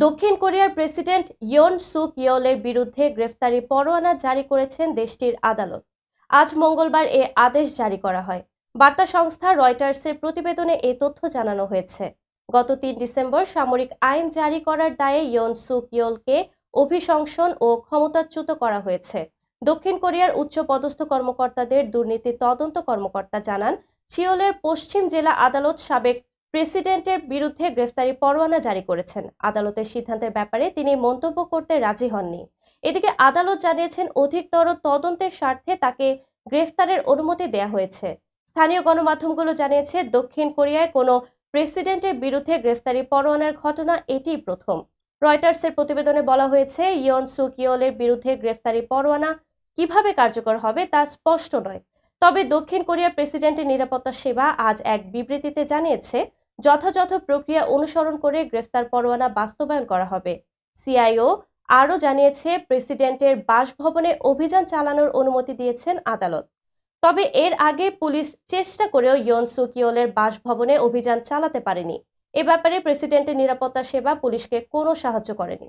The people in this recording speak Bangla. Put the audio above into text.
দক্ষিণ কোরিয়ার প্রেসিডেন্ট ইয়ন সুক ইয়েলের বিরুদ্ধে গ্রেফতারি পরোয়ানা জারি করেছেন দেশটির আদালত। আজ মঙ্গলবার এ আদেশ জারি করা হয়। বার্তা সংস্থা রয়টার্সের প্রতিবেদনে এই তথ্য জানানো হয়েছে। গত ৩ ডিসেম্বর সামরিক আইন জারি করার দায়ে ইয়ন সুক ইয়েলকে অভিশংসন ও ক্ষমতাচ্যুত করা হয়েছে। দক্ষিণ কোরিয়ার উচ্চপদস্থ কর্মকর্তাদের দুর্নীতি তদন্ত কর্মকর্তা জানান, সিওলের পশ্চিম জেলা আদালত সাবেক প্রেসিডেন্টের বিরুদ্ধে গ্রেফতারি পরোয়ানা জারি করেছেন। আদালতের সিদ্ধান্তের ব্যাপারে তিনি মন্তব্য করতে রাজি হননি। এদিকে আদালত জানিয়েছেন, অধিকতর তদন্তের স্বার্থে তাকে গ্রেফতারের অনুমতি দেয়া হয়েছে। স্থানীয় গণমাধ্যমগুলো জানিয়েছে, দক্ষিণ কোরিয়ায় কোনো প্রেসিডেন্টের বিরুদ্ধে গ্রেফতারি পরোয়ানার ঘটনা এটিই প্রথম। রয়টার্সের প্রতিবেদনে বলা হয়েছে, ইয়ন সুক ইয়েলের বিরুদ্ধে গ্রেফতারি পরোয়ানা কিভাবে কার্যকর হবে তা স্পষ্ট নয়। তবে দক্ষিণ কোরিয়ার প্রেসিডেন্টের নিরাপত্তা সেবা আজ এক বিবৃতিতে জানিয়েছে, যথাযথ প্রক্রিয়া অনুসরণ করে গ্রেফতার পরোয়ানা বাস্তবায়ন করা হবে। সিআইও আরও জানিয়েছে, প্রেসিডেন্টের বাসভবনে অভিযান চালানোর অনুমতি দিয়েছেন আদালত। তবে এর আগে পুলিশ চেষ্টা করেও ইয়ন সুক ইয়েলের বাসভবনে অভিযান চালাতে পারেনি। এ ব্যাপারে প্রেসিডেন্টের নিরাপত্তা সেবা পুলিশকে কোনো সাহায্য করেনি।